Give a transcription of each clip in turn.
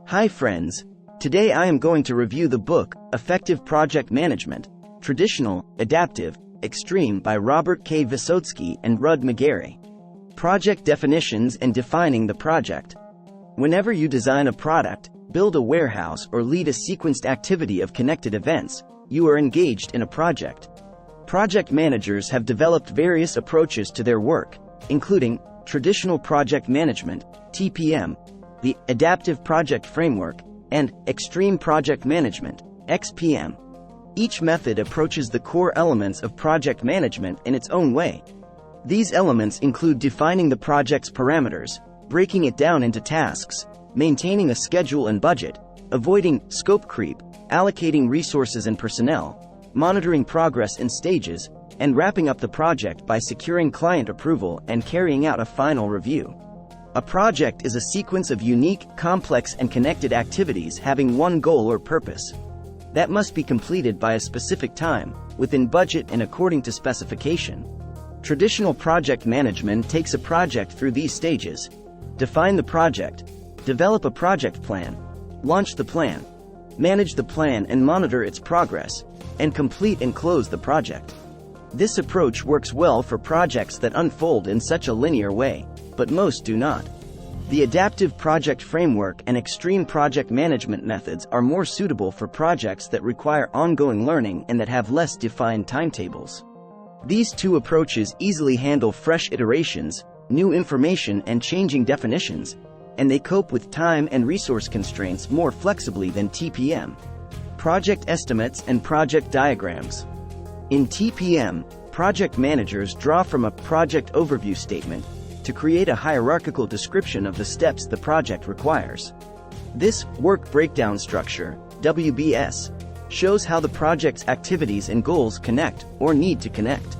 Hi friends. Today I am going to review the book, Effective Project Management, Traditional, Adaptive, Extreme by Robert K. Wysocki and McGary. Project Definitions and Defining the Project. Whenever you design a product, build a warehouse or lead a sequenced activity of connected events, you are engaged in a project. Project managers have developed various approaches to their work, including traditional project management, TPM, the adaptive project framework, and extreme project management, XPM. Each method approaches the core elements of project management in its own way. These elements include defining the project's parameters, breaking it down into tasks, maintaining a schedule and budget, avoiding scope creep, allocating resources and personnel, monitoring progress in stages, and wrapping up the project by securing client approval and carrying out a final review. A project is a sequence of unique, complex, and connected activities having one goal or purpose that must be completed by a specific time, within budget and according to specification. Traditional project management takes a project through these stages: define the project, develop a project plan, launch the plan, manage the plan and monitor its progress, and complete and close the project. This approach works well for projects that unfold in such a linear way, but most do not. The adaptive project framework and extreme project management methods are more suitable for projects that require ongoing learning and that have less defined timetables. These two approaches easily handle fresh iterations, new information and changing definitions, and they cope with time and resource constraints more flexibly than TPM. Project estimates and project diagrams. In TPM, project managers draw from a project overview statement to create a hierarchical description of the steps the project requires. This work breakdown structure, WBS, shows how the project's activities and goals connect or need to connect.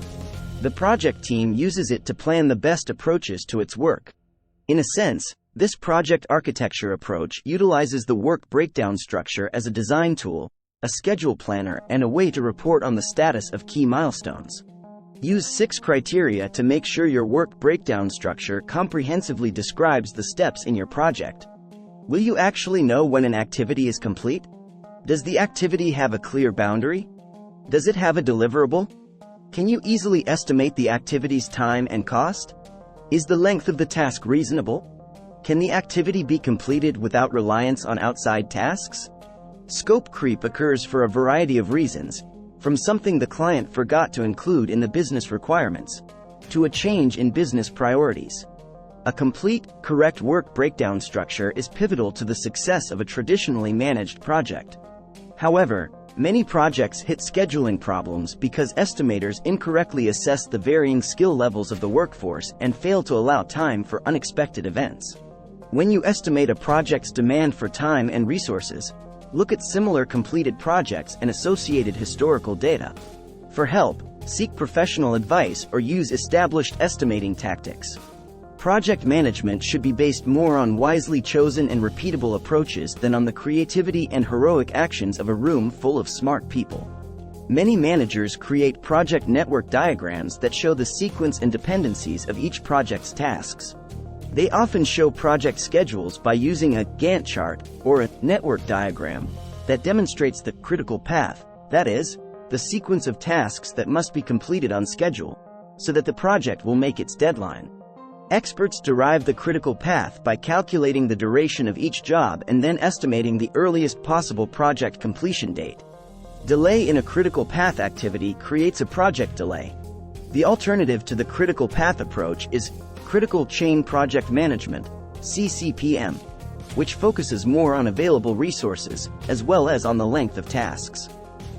The project team uses it to plan the best approaches to its work. In a sense, this project architecture approach utilizes the work breakdown structure as a design tool, a schedule planner, and a way to report on the status of key milestones. Use 6 criteria to make sure your work breakdown structure comprehensively describes the steps in your project. Will you actually know when an activity is complete? Does the activity have a clear boundary? Does it have a deliverable? Can you easily estimate the activity's time and cost? Is the length of the task reasonable? Can the activity be completed without reliance on outside tasks? Scope creep occurs for a variety of reasons, from something the client forgot to include in the business requirements, to a change in business priorities. A complete, correct work breakdown structure is pivotal to the success of a traditionally managed project. However, many projects hit scheduling problems because estimators incorrectly assess the varying skill levels of the workforce and fail to allow time for unexpected events. When you estimate a project's demand for time and resources, look at similar completed projects and associated historical data. For help, seek professional advice or use established estimating tactics. Project management should be based more on wisely chosen and repeatable approaches than on the creativity and heroic actions of a room full of smart people. Many managers create project network diagrams that show the sequence and dependencies of each project's tasks. They often show project schedules by using a Gantt chart or a network diagram that demonstrates the critical path, that is, the sequence of tasks that must be completed on schedule, so that the project will make its deadline. Experts derive the critical path by calculating the duration of each job and then estimating the earliest possible project completion date. Delay in a critical path activity creates a project delay. The alternative to the critical path approach is Critical Chain Project Management, CCPM, which focuses more on available resources, as well as on the length of tasks.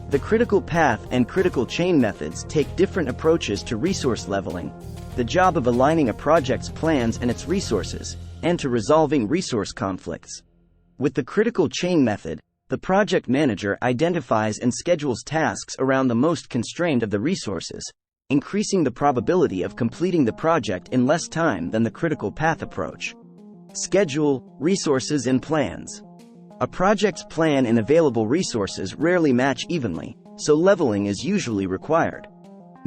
The critical path and critical chain methods take different approaches to resource leveling, the job of aligning a project's plans and its resources, and to resolving resource conflicts. With the critical chain method, the project manager identifies and schedules tasks around the most constrained of the resources, increasing the probability of completing the project in less time than the critical path approach. Schedule, resources and plans. A project's plan and available resources rarely match evenly, so leveling is usually required.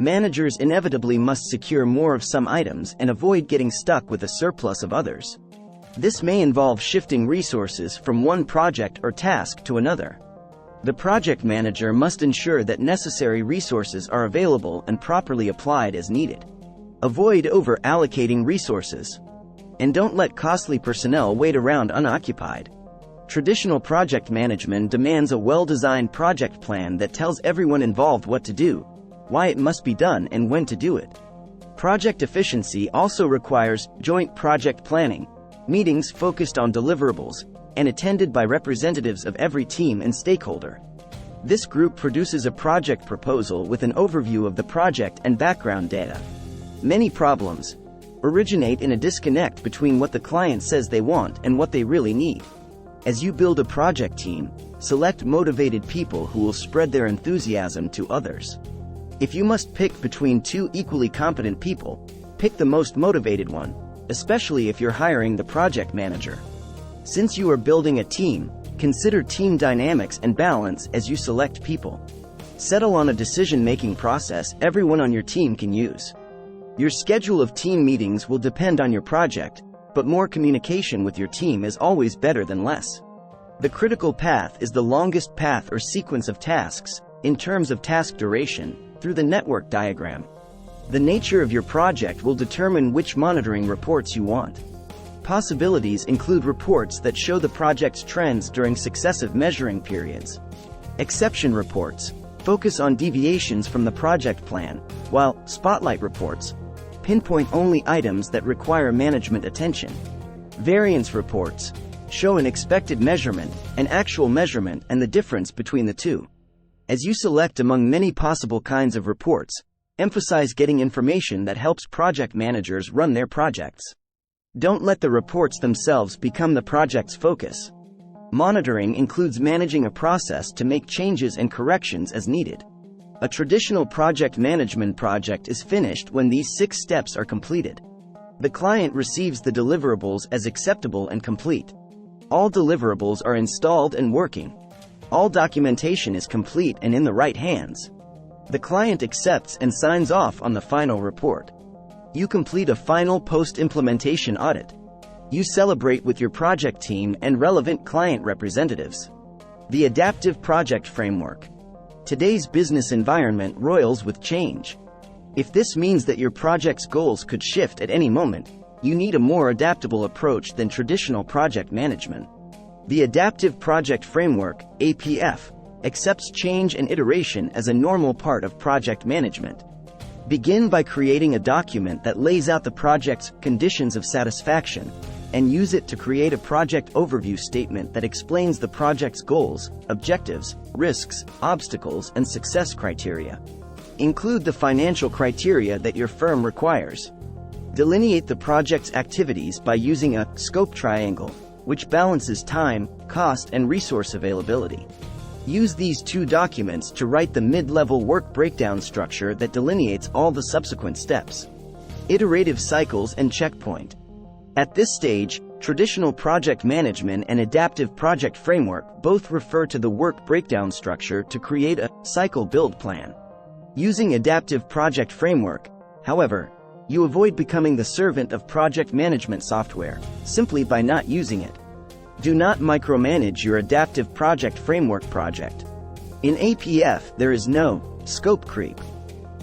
Managers inevitably must secure more of some items and avoid getting stuck with a surplus of others. This may involve shifting resources from one project or task to another. The project manager must ensure that necessary resources are available and properly applied as needed. Avoid over-allocating resources. And don't let costly personnel wait around unoccupied. Traditional project management demands a well-designed project plan that tells everyone involved what to do, why it must be done, and when to do it. Project efficiency also requires joint project planning, meetings focused on deliverables, and attended by representatives of every team and stakeholder. This group produces a project proposal with an overview of the project and background data. Many problems originate in a disconnect between what the client says they want and what they really need. As you build a project team, select motivated people who will spread their enthusiasm to others. If you must pick between two equally competent people, pick the most motivated one, especially if you're hiring the project manager. Since you are building a team, consider team dynamics and balance as you select people. Settle on a decision-making process everyone on your team can use. Your schedule of team meetings will depend on your project, but more communication with your team is always better than less. The critical path is the longest path or sequence of tasks, in terms of task duration, through the network diagram. The nature of your project will determine which monitoring reports you want. Possibilities include reports that show the project's trends during successive measuring periods. Exception reports focus on deviations from the project plan, while spotlight reports pinpoint only items that require management attention. Variance reports show an expected measurement, an actual measurement, and the difference between the two. As you select among many possible kinds of reports, emphasize getting information that helps project managers run their projects. Don't let the reports themselves become the project's focus. Monitoring includes managing a process to make changes and corrections as needed. A traditional project management project is finished when these 6 steps are completed. The client receives the deliverables as acceptable and complete. All deliverables are installed and working. All documentation is complete and in the right hands. The client accepts and signs off on the final report. You complete a final post-implementation audit. You celebrate with your project team and relevant client representatives. The Adaptive Project Framework. Today's business environment roils with change. If this means that your project's goals could shift at any moment, you need a more adaptable approach than traditional project management. The Adaptive Project Framework, APF, accepts change and iteration as a normal part of project management. Begin by creating a document that lays out the project's conditions of satisfaction, and use it to create a project overview statement that explains the project's goals, objectives, risks, obstacles, and success criteria. Include the financial criteria that your firm requires. Delineate the project's activities by using a scope triangle, which balances time, cost, and resource availability. Use these 2 documents to write the mid-level work breakdown structure that delineates all the subsequent steps. Iterative cycles and checkpoint. At this stage, traditional project management and adaptive project framework both refer to the work breakdown structure to create a cycle build plan. Using adaptive project framework, however, you avoid becoming the servant of project management software simply by not using it. Do not micromanage your adaptive project framework project. In APF, there is no scope creep.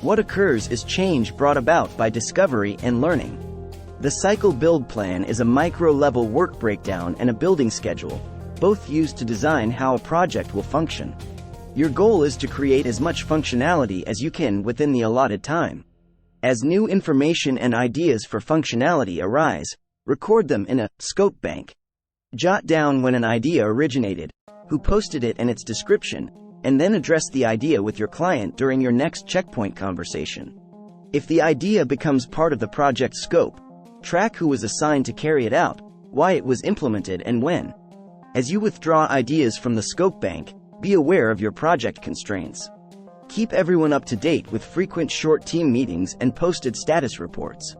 What occurs is change brought about by discovery and learning. The cycle build plan is a micro-level work breakdown and a building schedule, both used to design how a project will function. Your goal is to create as much functionality as you can within the allotted time. As new information and ideas for functionality arise, record them in a scope bank. Jot down when an idea originated, who posted it and its description, and then address the idea with your client during your next checkpoint conversation. If the idea becomes part of the project scope, track who was assigned to carry it out, why it was implemented, and when. As you withdraw ideas from the scope bank, be aware of your project constraints. Keep everyone up to date with frequent short team meetings and posted status reports.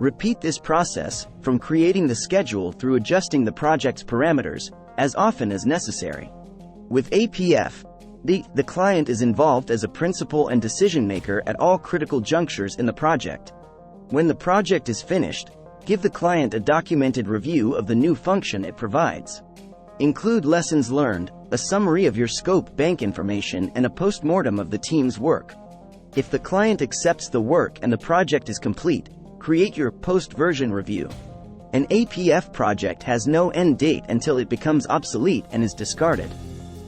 Repeat this process, from creating the schedule through adjusting the project's parameters, as often as necessary. With APF, the client is involved as a principal and decision maker at all critical junctures in the project. When the project is finished, Give the client a documented review of the new function it provides. Include lessons learned, a summary of your scope bank information, and a post-mortem of the team's work. If the client accepts the work and the project is complete, create your post-version review. An APF project has no end date until it becomes obsolete and is discarded.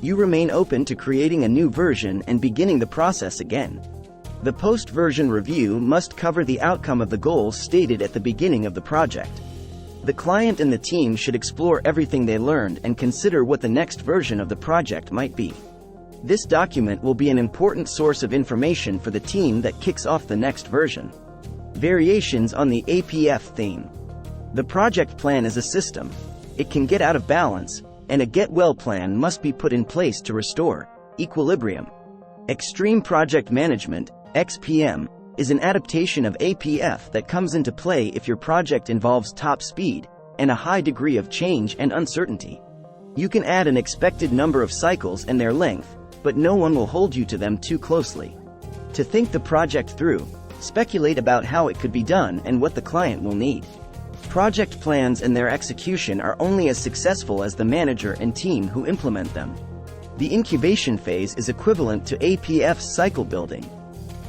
You remain open to creating a new version and beginning the process again. The post-version review must cover the outcome of the goals stated at the beginning of the project. The client and the team should explore everything they learned and consider what the next version of the project might be. This document will be an important source of information for the team that kicks off the next version. Variations on the APF theme. The project plan is a system. It can get out of balance, and a get-well plan must be put in place to restore equilibrium. Extreme Project Management, XPM, is an adaptation of APF that comes into play if your project involves top speed and a high degree of change and uncertainty. You can add an expected number of cycles and their length, but no one will hold you to them too closely. To think the project through, speculate about how it could be done and what the client will need. Project plans and their execution are only as successful as the manager and team who implement them. The incubation phase is equivalent to APF's cycle building.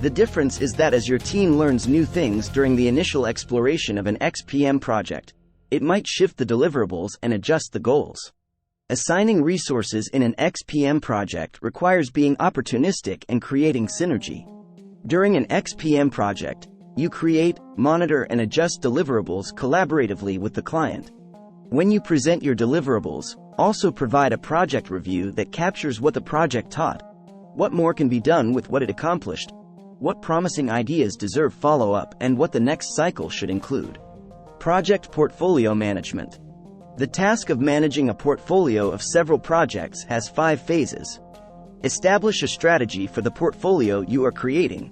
The difference is that as your team learns new things during the initial exploration of an XPM project, it might shift the deliverables and adjust the goals. Assigning resources in an XPM project requires being opportunistic and creating synergy. During an XPM project, you create, monitor, and adjust deliverables collaboratively with the client. When you present your deliverables, also provide a project review that captures what the project taught, what more can be done with what it accomplished, what promising ideas deserve follow-up, and what the next cycle should include. Project portfolio management. The task of managing a portfolio of several projects has 5 phases. Establish a strategy for the portfolio you are creating.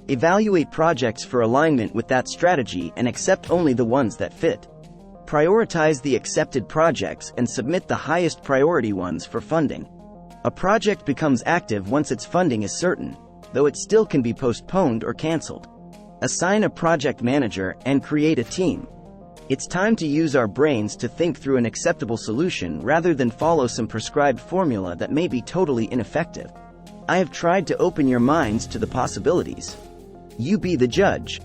Evaluate projects for alignment with that strategy and accept only the ones that fit. Prioritize the accepted projects and submit the highest priority ones for funding. A project becomes active once its funding is certain, though it still can be postponed or canceled. Assign a project manager and create a team. It's time to use our brains to think through an acceptable solution rather than follow some prescribed formula that may be totally ineffective. I have tried to open your minds to the possibilities. You be the judge.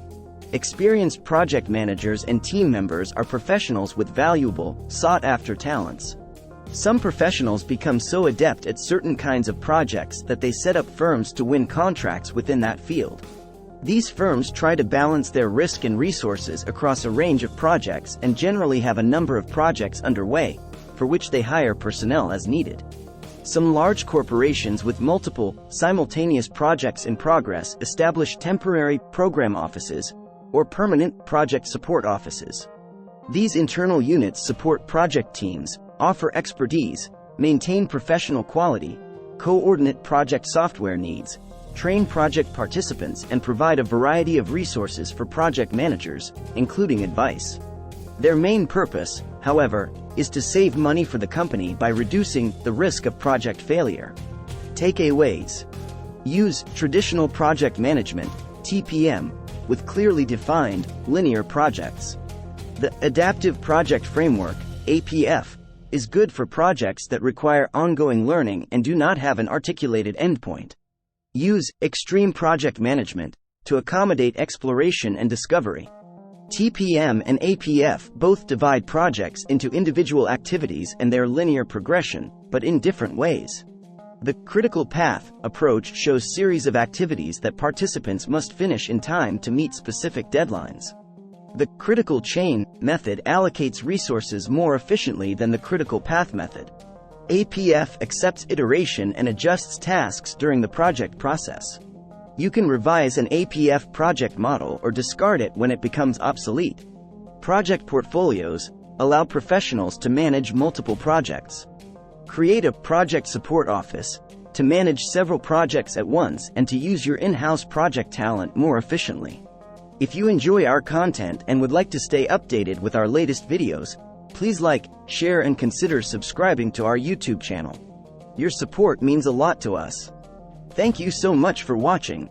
Experienced project managers and team members are professionals with valuable, sought-after talents. Some professionals become so adept at certain kinds of projects that they set up firms to win contracts within that field. These firms try to balance their risk and resources across a range of projects and generally have a number of projects underway, for which they hire personnel as needed. Some large corporations with multiple, simultaneous projects in progress establish temporary program offices or permanent project support offices. These internal units support project teams, offer expertise, maintain professional quality, coordinate project software needs, train project participants, and provide a variety of resources for project managers, including advice. Their main purpose, however, is to save money for the company by reducing the risk of project failure. Takeaways. Use traditional project management, TPM, with clearly defined, linear projects. The Adaptive Project Framework, APF, is good for projects that require ongoing learning and do not have an articulated endpoint. Use Extreme Project Management to accommodate exploration and discovery. TPM and APF both divide projects into individual activities and their linear progression, but in different ways. The critical path approach shows series of activities that participants must finish in time to meet specific deadlines. The critical chain method allocates resources more efficiently than the critical path method. APF accepts iteration and adjusts tasks during the project process. You can revise an APF project model or discard it when it becomes obsolete. Project portfolios allow professionals to manage multiple projects. Create a project support office to manage several projects at once and to use your in-house project talent more efficiently. If you enjoy our content and would like to stay updated with our latest videos, please like, share, and consider subscribing to our YouTube channel. Your support means a lot to us. Thank you so much for watching.